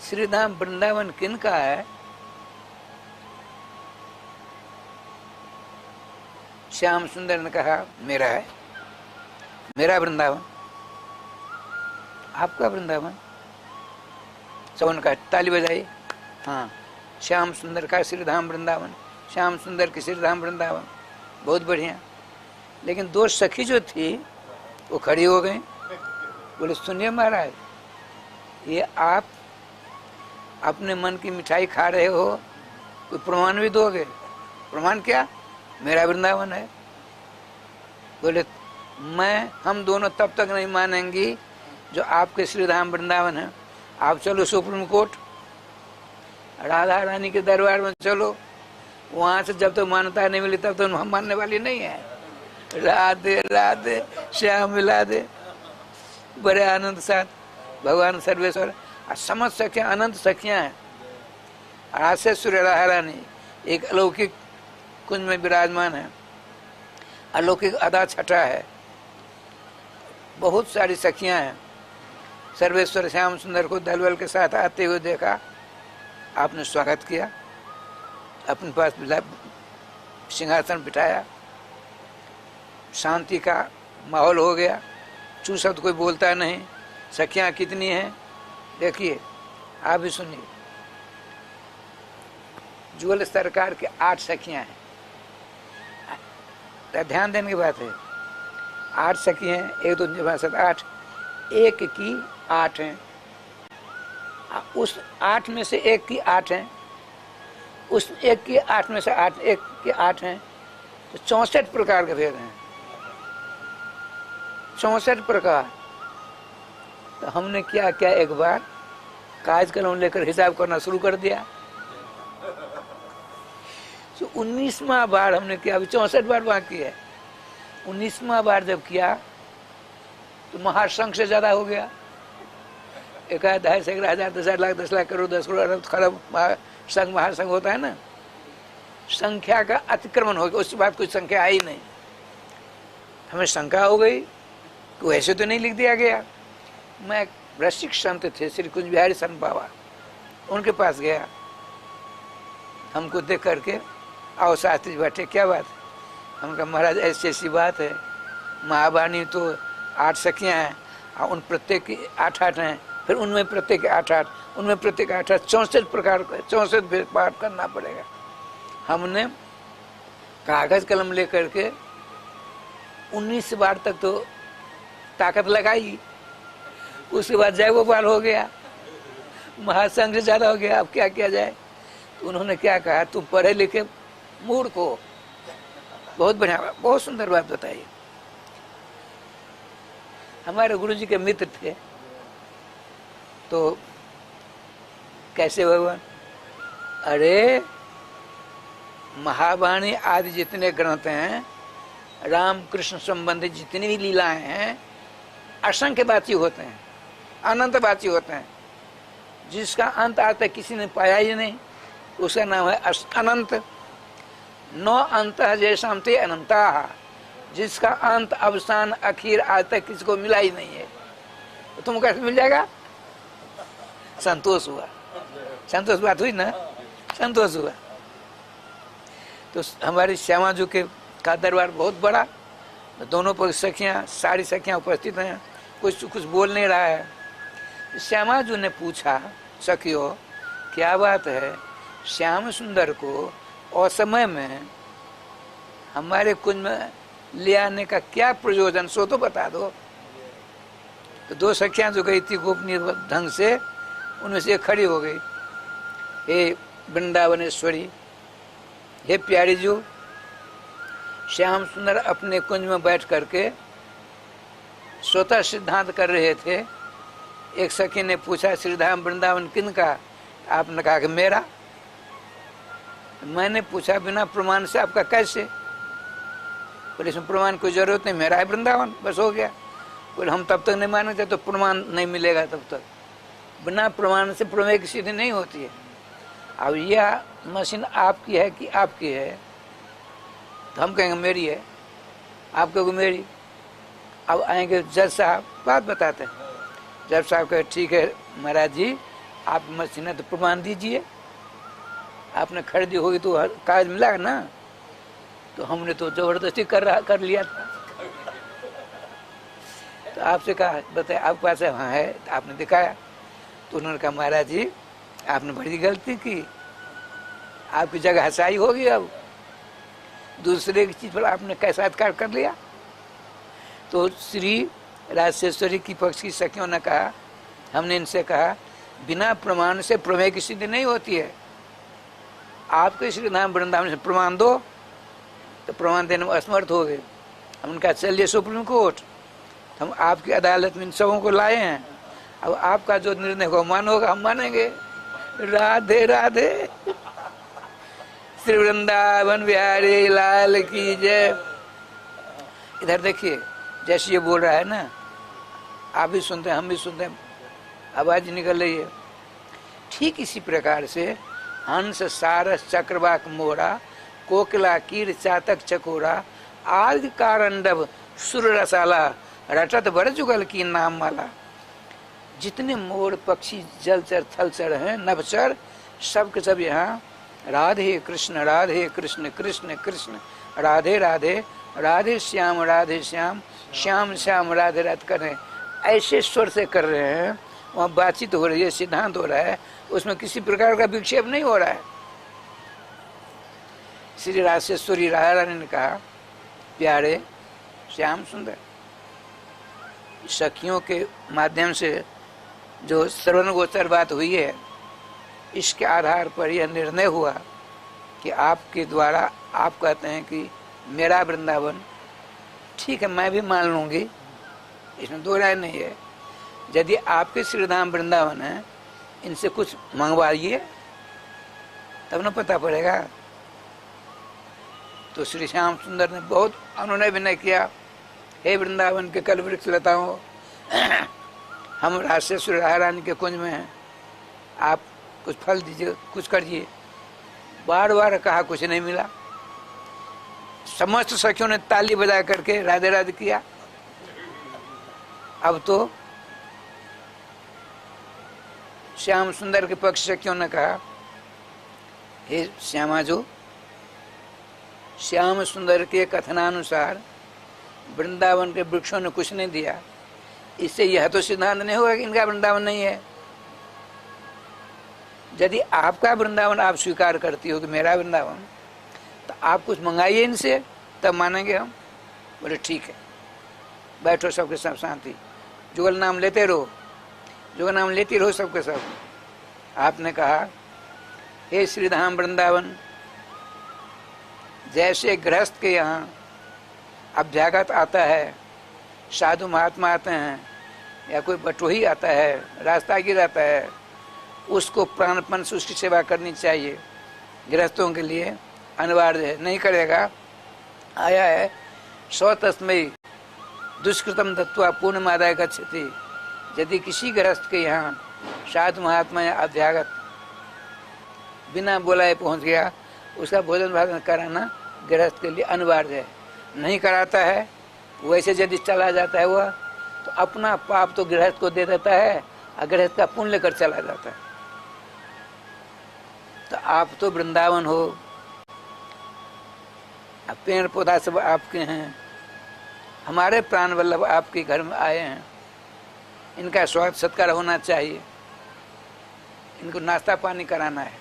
श्रीधाम वृंदावन किन का है? श्याम सुंदर ने कहा, मेरा है, मेरा वृंदावन। आपका वृंदावन? सबने कहा, ताली बजाई। हाँ, श्याम सुंदर का श्रीधाम वृंदावन, श्याम सुंदर की श्रीधाम वृंदावन, बहुत बढ़िया। लेकिन 2 सखी जो थी वो खड़ी हो गई। बोले, सुनिए महाराज, ये आप अपने मन की मिठाई खा रहे हो, कोई प्रमाण भी दोगे? प्रमाण क्या? मेरा वृंदावन है। बोले, हम दोनों तब तक नहीं मानेंगी जो आपके श्रीधाम वृंदावन है। आप चलो सुप्रीम कोर्ट, राधा रानी के दरबार में चलो, वहां से जब तक मान्यता नहीं मिली तब तक हम मानने वाली नहीं है। राधे राधे श्याम मिला दे। बड़े आनंद साथ भगवान सर्वेश्वर समस्त सखियां अनंत सखियां हैं। आज से सूर्य रानी एक अलौकिक कुंज में विराजमान है, अलौकिक आधा छठा है, बहुत सारी सखियां हैं। सर्वेश्वर श्याम सुंदर को दलबल के साथ आते हुए देखा, आपने स्वागत किया, अपने पास सिंहासन बिठाया, शांति का माहौल हो गया, चू शब्द कोई बोलता नहीं। सखियां कितनी हैं देखिए, आप भी सुनिए। जुगल सरकार के 8 सखियां हैं, ध्यान देने की बात है। 8 सखी हैं, 1 2 3 4 5 7 8, एक की 8 हैं, उस 8 में से एक की 8 हैं, उस एक की 8 में से 8 एक के 8 हैं, तो 64 प्रकार के भेद हैं, 64 प्रकार। तो हमने क्या क्या एक बार कागज कलम लेकर हिसाब करना शुरू कर दिया। तो 19वां बार हमने किया, अभी 64 बार बाकी है। 19वां बार जब किया तो महासंघ से ज्यादा हो गया। 1 2 3 1000 10 लाख 10 लाख करोड़ 10 करोड़ अरब खरब संघ महासंघ होता है ना, संख्या का अतिक्रमण हो गया। उसके बाद कोई संख्या आई नहीं, हमें शंका हो गई कि वैसे तो नहीं लिख दिया गया। मैं रसिक संत थे श्री कुंज बिहारी संत बाबा, उनके पास गया, हमको देख करके, आओ शास्त्री बैठे, क्या बात है? हम कहा महाराज ऐसी ऐसी बात है, महावाणी तो 8 सखियां हैं और उन प्रत्येक की 8 हैं, फिर उनमें प्रत्येक 8 उनमें प्रत्येक 8 64 प्रकार का 64 पाठ करना पड़ेगा। हमने कागज कलम लेकर के 19 बार तक तो ताकत लगाई, उसके बाद जय गोपाल हो गया, महासंघ से ज्यादा हो गया, अब क्या किया जाए? तो उन्होंने क्या कहा, तुम पढ़े लिखे मूर्ख को। बहुत बढ़िया, बहुत सुंदर बात बताई। हमारे गुरुजी के मित्र थे, तो कैसे भगवान, अरे महावाणी आदि जितने ग्रंथ हैं, राम कृष्ण संबंधी जितनी भी लीलाएं हैं, असंख्यवाची होते हैं, अनंतवाची होते हैं। जिसका अंत आज तक किसी ने पाया ही नहीं, उसका नाम है अनंत। नौ अंत जैसा ते अनंता, जिसका अंत अवसान आखिर आज तक किसी को मिला ही नहीं है, तो तुमको कैसे मिल जाएगा? संतोष हुआ, संतोष बात हुई ना, संतोष हुआ। तो हमारी श्यामा जी के का दरबार बहुत बड़ा, दोनों पर सखियां, सारी सखियां उपस्थित हैं, कुछ बोल नहीं रहा है। श्यामा जी ने पूछा, सखियों क्या बात है, श्याम सुंदर को असमय में हमारे कुंज में ले आने का क्या प्रयोजन, सो तो बता दो। तो 2 सखियां जो गई थी गोपनीय ढंग से, उनमें से एक खड़ी हो गई, हे वृंदावनेश्वरी, हे प्यारी जू, श्याम सुंदर अपने कुंज में बैठ करके स्वतः सिद्धांत कर रहे थे। एक सखी ने पूछा, श्रीधाम वृंदावन किनका? आपने कहा कि मेरा। मैंने पूछा, बिना प्रमाण से आपका कैसे? बोले इसमें प्रमाण कोई जरूरत नहीं, मेरा है वृंदावन, बस हो गया। बोले हम तब तक नहीं मानते तो प्रमाण नहीं मिलेगा तब तक। बिना प्रमाण से प्रमेय की सिद्धि नहीं होती है। अब यह मशीन आपकी है कि आपकी है? तो हम कहेंगे मेरी है, आप कहोगे मेरी। अब आएंगे जज साहब, बात बताते हैं। जज साहब कहे ठीक है महाराज जी, आप मशीन है तो प्रमाण दीजिए, आपने खरीदी होगी तो कागज मिला ना। तो हमने तो जबरदस्ती कर लिया था। तो आपसे कहा, बताए आपके पास है? हाँ है। तो आपने दिखाया, तो उन्होंने कहा महाराज जी आपने बड़ी गलती की, आपकी जगह हसाई होगी, अब दूसरे की चीज पर आपने कैसा अधिकार कर लिया। तो श्री राजेश्वरी की पक्ष की सखियों ने कहा, हमने इनसे कहा बिना प्रमाण से प्रमेय की सिद्धि नहीं होती है, आपके श्री धाम वृंदावन से प्रमाण दो। तो प्रमाण देने में असमर्थ हो गए। हमने कहा चलिए सुप्रीम कोर्ट, हम आपकी अदालत में इन सबों को लाए हैं, अब आपका जो निर्णय होगा मान होगा, हम मानेंगे। राधे राधे, श्री वृंदावन बिहारी लाल की जय। इधर देखिए, जैसे ये बोल रहा है ना, आप भी सुनते हैं, हम भी सुनते हैं, आवाज निकल रही है। ठीक इसी प्रकार से हंस सारस चक्रवाक मोरा, कोकिला कीर चातक चकोरा, आदि कारंडव सुर रसाला, रटत भर जुगल की नाम माला। जितने मोर पक्षी जलचर थलचर हैं, नभचर, सब के सब यहाँ राधे कृष्ण कृष्ण कृष्ण राधे राधे, राधे श्याम श्याम श्याम राधे राधे कर रहे हैं। ऐसे स्वर से कर रहे हैं, वहाँ बातचीत हो रही है, सिद्धांत हो रहा है, उसमें किसी प्रकार का विक्षेप नहीं हो रहा है। श्री राजेश्वरी राधा रानी ने कहा, प्यारे श्याम सुंदर, सखियों के माध्यम से जो श्रवण गोचर बात हुई है, इसके आधार पर यह निर्णय हुआ कि आपके द्वारा आप कहते हैं कि मेरा वृंदावन, ठीक है, मैं भी मान लूंगी, इसमें दो राय नहीं है। यदि आपके श्रीधाम वृंदावन है, इनसे कुछ मंगवाइए तब न पता पड़ेगा। तो श्री श्याम सुंदर ने बहुत अनुनय विनय किया, हे वृंदावन के कल वृक्ष लताओं, हम राजेश्वरी राधा रानी के कुंज में हैं, आप कुछ फल दीजिए, कुछ करिए। बार बार कहा, कुछ नहीं मिला। समस्त सखियों ने ताली बजा करके राधे राधे किया। अब तो श्याम सुंदर के पक्ष सखियों ने कहा, हे श्यामाजू, श्याम सुंदर के कथनानुसार वृंदावन के वृक्षों ने कुछ नहीं दिया, इससे यह तो सिद्धांत नहीं होगा कि इनका वृंदावन नहीं है। यदि आपका वृंदावन आप स्वीकार करती हो कि मेरा वृंदावन, तो आप कुछ मंगाइए इनसे, तब मानेंगे हम। बोले ठीक है, बैठो सबके सब शांति, जुगल नाम लेते रहो, जुगल नाम लेती रहो सबके सब। आपने कहा, हे श्रीधाम वृंदावन, जैसे गृहस्थ के यहाँ अभ्यागत आता है, साधु महात्मा आते हैं, या कोई बटोही आता है, रास्तागीर आता है, उसको प्राणपन से उसकी सेवा करनी चाहिए। गृहस्थों के लिए अनिवार्य है, नहीं करेगा, आया है स्वतस्मै दुष्कृतम दत्वा पूर्णमादाय गच्छति। यदि किसी गृहस्थ के यहाँ साधु महात्मा या अभ्यागत बिना बुलाए पहुँच गया, उसका भोजन भाजन कराना गृहस्थ के लिए अनिवार्य है। नहीं कराता है, वैसे यदि चला जाता है वह, तो अपना पाप तो गृहस्थ को दे देता है और गृहस्थ का पुण्य लेकर चला जाता है। तो आप तो वृंदावन हो, पेड़ पौधा सब आपके हैं, हमारे प्राण वल्लभ आपके घर में आए हैं, इनका स्वागत सत्कार होना चाहिए, इनको नाश्ता पानी कराना है,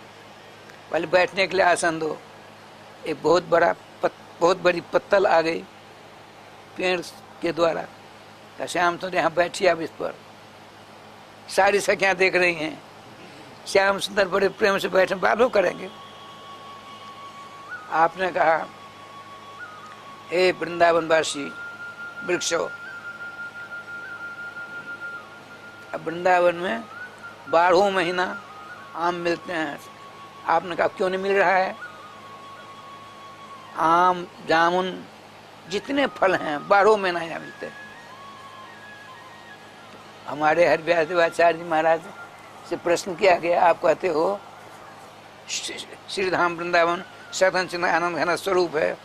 पहले बैठने के लिए आसन दो। एक बहुत बड़ी पत्तल आ गई पेड़ के द्वारा, श्याम सुंदर यहाँ बैठिए आप इस पर। सारी सखियां देख रही हैं, श्याम सुंदर बड़े प्रेम से बैठे, बात करेंगे। आपने कहा, हे वृंदावनवासी वृक्षों, अब वृंदावन में 12 महीना आम मिलते हैं। आपने कहा, क्यों नहीं मिल रहा है? आम जामुन जितने फल हैं 12 महीना यहाँ मिलते हैं। हमारे हरिव्यास देवाचार्य जी महाराज से प्रश्न किया गया, आप कहते हो श्रीधाम वृंदावन सतन चिन्ह आनंद घन स्वरूप है,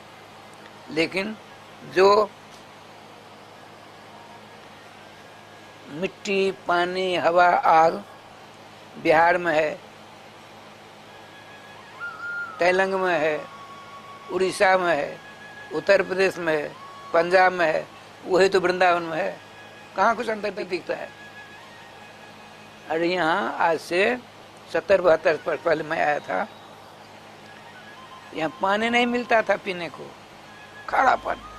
लेकिन जो मिट्टी पानी हवा आग बिहार में है, तेलंग में है, उड़ीसा में है, उत्तर प्रदेश में है, पंजाब में है, वही तो वृंदावन में है। कहाँ कुछ अंतर दिखता है? अरे यहाँ आज से 70-72 पर पहले मैं आया था, यहाँ पानी नहीं मिलता था पीने को, खारा पानी।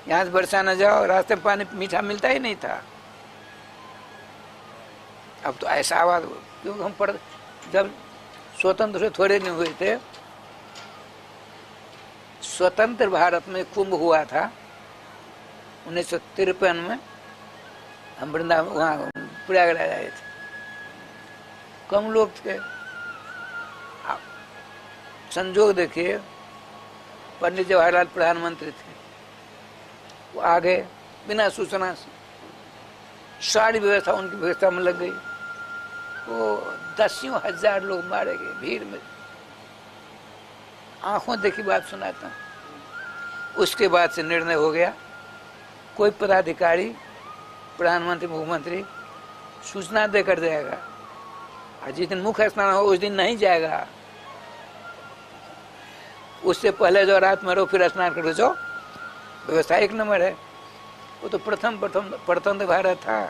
यहाँ से बरसा न जाओ, रास्ते में पानी मीठा मिलता ही नहीं था। अब तो ऐसा आवाज, क्योंकि हम जब स्वतंत्र से थोड़े नहीं हुए थे, स्वतंत्र भारत में कुंभ हुआ था 1953 में, हम वृंदावन वहाँ प्रयागराज आए थे, कम लोग थे। संजोग देखिए, पंडित जवाहरलाल प्रधानमंत्री थे, वो आ गए बिना सूचना से। सारी व्यवस्था उनकी व्यवस्था में लग गई। वो दसियों हजार लोग मारे गए भीड़ में। आंखों देखी बात सुनाता हूँ। उसके बाद से निर्णय हो गया, कोई पदाधिकारी, प्रधानमंत्री, मुख्यमंत्री सूचना देकर जाएगा, और जिस दिन मुख्य स्नान हो उस दिन नहीं जाएगा। उससे पहले जो रात में रहो फिर स्नान कर जाओ, व्यवस्था एक नंबर है। वो तो प्रथम प्रथम भारत था,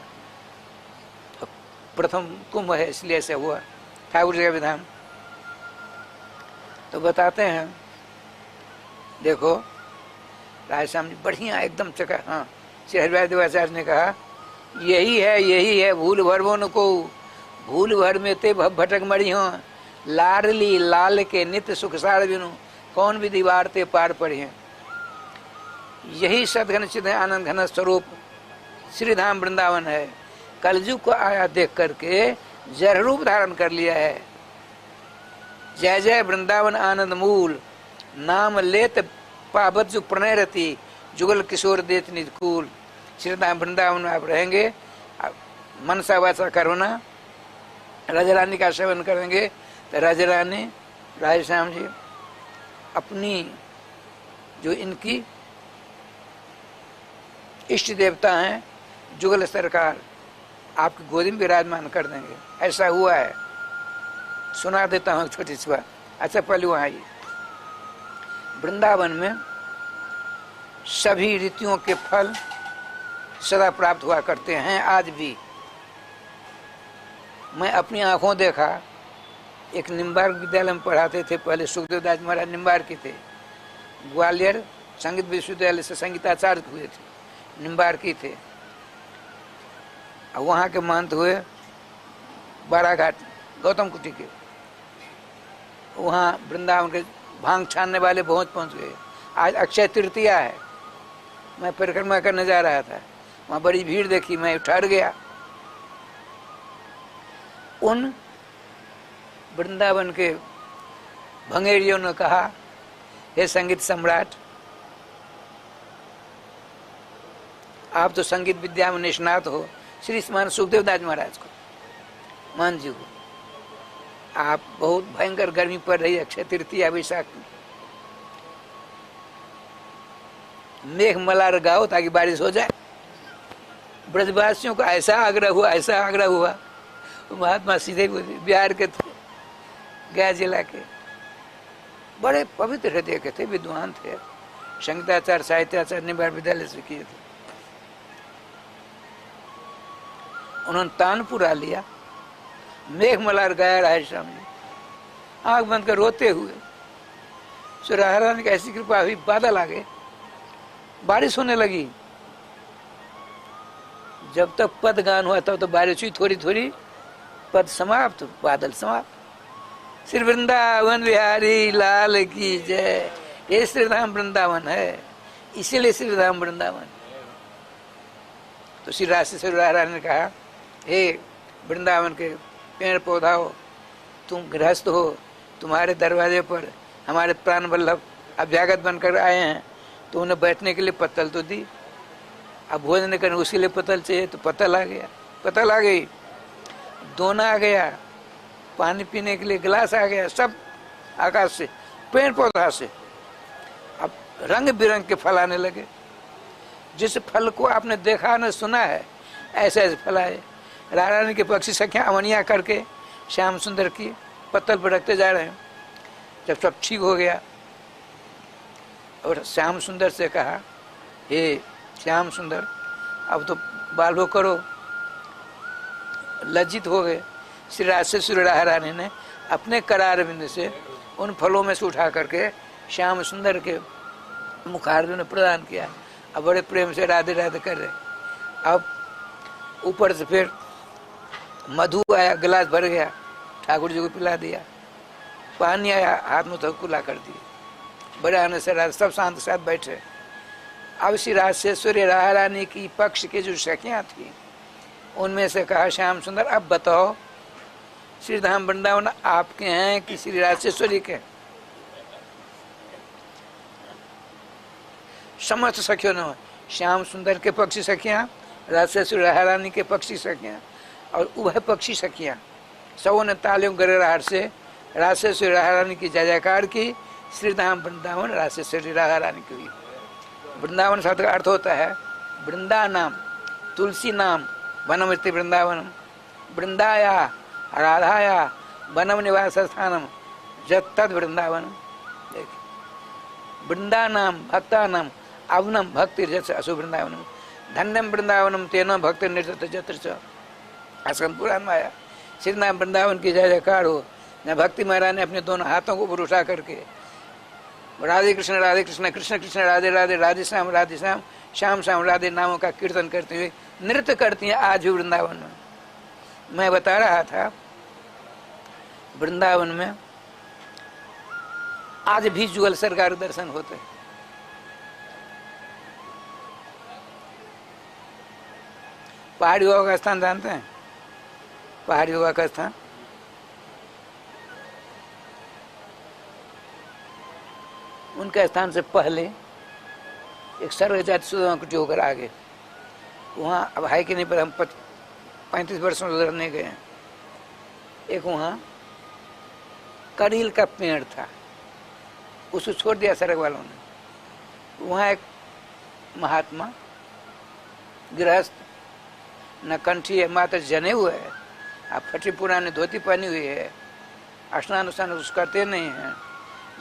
प्रथम कुंभ है, इसलिए ऐसा हुआ ठाकुर जी का विधान। तो बताते हैं, देखो राजश्याम जी बढ़िया एकदम चका। हाँ, श्री हरिवास देवाचार्य ने कहा यही है भूल भर वो न को, भूल भर में ते भटक मरी हो, लाडली लाल के नित्य सुख सार बिनु, कौन विधि वारते पार पड़ी हैं। यही सदघन चिद आनंद घन स्वरूप श्री धाम वृंदावन है। कलयुग को आया देख करके जड़ रूप धारण कर लिया है। जय जय वृंदावन आनंद मूल, नाम लेत पावत जो प्रणय रति, जुगल किशोर देत निज कूल। श्री धाम वृंदावन में आप रहेंगे, मनसा वाचा करुणा, राजा रानी का सेवन करेंगे तो राजा रानी राजश्याम जी अपनी जो इनकी इष्ट देवता हैं जुगल सरकार आपकी गोदी में विराजमान कर देंगे। ऐसा हुआ है, सुना देता हूँ छोटी सी बात। अच्छा, पहले वहाँ आइए। वृंदावन में सभी ऋतुओं के फल सदा प्राप्त हुआ करते हैं आज भी। मैं अपनी आंखों देखा, एक निम्बार्क विद्यालय में पढ़ाते थे पहले, सुखदेव दास महाराज निम्बार्क के थे। ग्वालियर संगीत विश्वविद्यालय से संगीताचार्य हुए थे, निम्बार्की थे। वहाँ के महंत हुए बाराघाट गौतम कुटी के। वहाँ वृंदावन के भांग छानने वाले पहुँच गए। आज अक्षय तृतीया है, मैं परिक्रमा करने जा रहा था, वहाँ बड़ी भीड़ देखी, मैं ठहर गया। उन वृंदावन के भंगेरियों ने कहा, हे संगीत सम्राट, आप तो संगीत विद्या में निष्णात हो। श्री मान सुखदेव दास महाराज को, मान जी को, आप बहुत भयंकर गर्मी पड़ रही है, अक्षय तृतीया वैशाख में, मेघ मलार गाओ ताकि बारिश हो जाए। ब्रजवासियों का ऐसा आग्रह हुआ। महात्मा सीधे बिहार के थे, गया जिला के, बड़े पवित्र हृदय के थे, विद्वान थे, संगीताचार्य साहित्याचार्य निम्बार विद्यालय से किए थे। उन्होंने तानपुरा लिया, मेघ मलार गाया राजश्याम जी, आंख बंद कर रोते हुए। सुराहरा ने ऐसी कृपा हुई, बादल आ गए, बारिश होने लगी। जब तक पद गान हुआ तब तो बारिश हुई, थोड़ी थोड़ी, पद समाप्त, बादल समाप्त। श्री वृंदावन बिहारी लाल की जय। ये श्री धाम वृंदावन है, इसीलिए श्री धाम वृंदावन। तो श्री राशेश्वर राय ने कहा, हे वृंदावन के पेड़ पौधा हो, तुम गृहस्थ हो, तुम्हारे दरवाजे पर हमारे प्राण वल्लभ अभ्यागत बनकर आए हैं, तो उन्हें बैठने के लिए पत्तल तो दी, अब भोजन करने उसके लिए पत्तल चाहिए, तो पत्तल आ गया, पत्तल आ गई, दोना आ गया, पानी पीने के लिए गिलास आ गया, सब आकाश से, पेड़ पौधा से। अब रंग बिरंग के फल आने लगे। जिस फल को आपने देखा न सुना है, ऐसे ऐसे फल आए। रानी के पक्षी सखियां अमनिया करके श्याम सुंदर की पत्तल पर रखते जा रहे हैं। जब सब ठीक हो गया और श्याम सुंदर से कहा, हे श्याम सुंदर, अब तो बाल्हो करो। लज्जित हो गए। श्री राशेश्वर रानी ने अपने करार बिंद से उन फलों में से उठा करके श्याम सुंदर के मुखारविंद ने प्रदान किया। अब बड़े प्रेम से राधे राधे कर रहे। अब ऊपर से फिर मधु आया, गिलास भर गया, ठाकुर जी को पिला दिया। पानी आया, हाथ में कुला कर दिया। बड़े आने से रात सब शांत साथ बैठे। अब श्री राशेश्वरी रानी की पक्ष के जो सखियां थी, उनमें से कहा, श्याम सुंदर अब बताओ, श्री धाम वृंदावन आपके हैं कि श्री राशेश्वरी के? समस्त सखियों ने, श्याम सुंदर के पक्षी सखियां राजसेश्वरी राधा रानी के पक्षी सखियाँ और उभय पक्षी सखियाँ सबों ने तालियों गड़गड़ाहट से राजसेश्वरी राधा रानी की जय जयकार की। श्री धाम वृंदावन राजसेश्वरी राधा रानी की हुई। वृंदावन शब्द का अर्थ होता है वृंदा नाम, तुलसी नाम, वनमस्ति वृंदावनम, वृंदाया राधाया वनम निवास स्थानम जत्तद वृंदावनम। देखिए वृंदा नाम भक्ता नाम अवनम भक्ति जैसे असु वृंदावनम, धन्यम वृंदावनम तेना भक्ति निर्जत जत्र च। आश्रम पुराण में आया श्री नाम वृंदावन की जय जयकार हो। न भक्ति महाराज ने अपने दोनों हाथों को ऊपर उठा करके राधे कृष्ण कृष्ण कृष्ण राधे राधे राधे श्याम श्याम श्याम राधे नामों का कीर्तन करते हुए नृत्य करती हैं आज भी वृंदावन में। मैं बता रहा था वृंदावन में आज भी जुगल सरकार दर्शन होते हैं। पहाड़ी बाबा का स्थान जानते हैं? पहाड़ी बाबा का स्थान उनके स्थान से पहले एक सर्व जाति सुदामा कुटी होकर आगे वहाँ अब है कि नहीं, पर हम 35 वर्षों से उधर नहीं गए। एक वहाँ करील का पेड़ था, उसको छोड़ दिया सड़क वालों ने। वहाँ एक महात्मा गृहस्थ न कंठी है, मात्र जने हुए है, आप फटी पुरानी धोती पहनी हुई है, स्नान उस्नान कुछ करते नहीं हैं।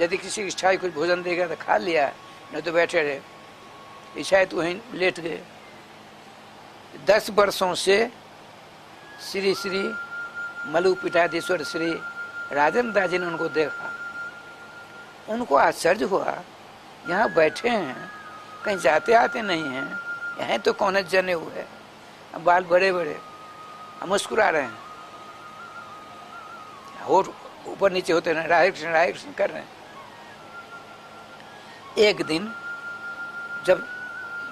यदि किसी की इच्छा है कुछ भोजन देगा तो खा लिया, नहीं तो बैठे रहे। इच्छा है तो वहीं लेट गए। 10 वर्षों से श्री श्री मलु पीठाधीश्वर श्री राजेंद्र दास जी ने उनको देखा। उनको आश्चर्य हुआ, यहाँ बैठे हैं, कहीं जाते आते नहीं हैं, यहाँ तो कौन जने हुए हैं, बाल बड़े बड़े, मुस्कुरा रहे हैं, होठ ऊपर नीचे होते रहे, राधे कृष्ण कर रहे हैं। एक दिन जब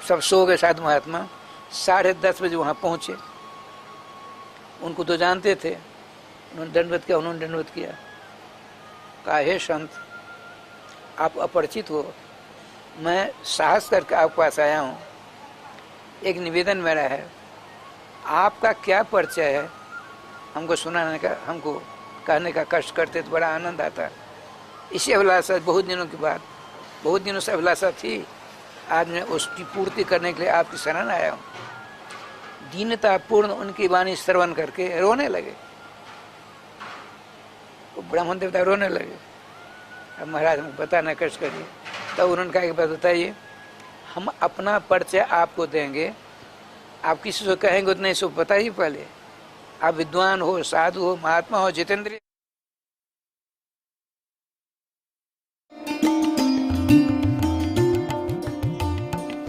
सब सो गए साधु महात्मा, 10:30 बजे वहाँ पहुँचे। उनको तो जानते थे, उन्होंने दंडवत किया, उन्होंने दंडवत किया। कहा हे संत, आप अपरिचित हो, मैं साहस करके आपके पास आया हूँ। एक निवेदन मेरा है, आपका क्या परिचय है हमको सुनाने का, हमको कहने का कष्ट करते तो बड़ा आनंद आता। इसी अभिलाषा बहुत दिनों के बाद, बहुत दिनों से अभिलाषा थी, आज मैं उसकी पूर्ति करने के लिए आपकी शरण आया हूँ। दीनता पूर्ण उनकी वाणी श्रवण करके रोने लगे। वो ब्राह्मण देवता रोने लगे। अब महाराज हमको बताना कष्ट करिए। तब उन्होंने कहा कि बात बताइए, हम अपना परिचय आपको देंगे, आप किसी से कहेंगे उतना इसको बताइए पहले। आप विद्वान हो, साधु हो, महात्मा हो, जितेंद्रिय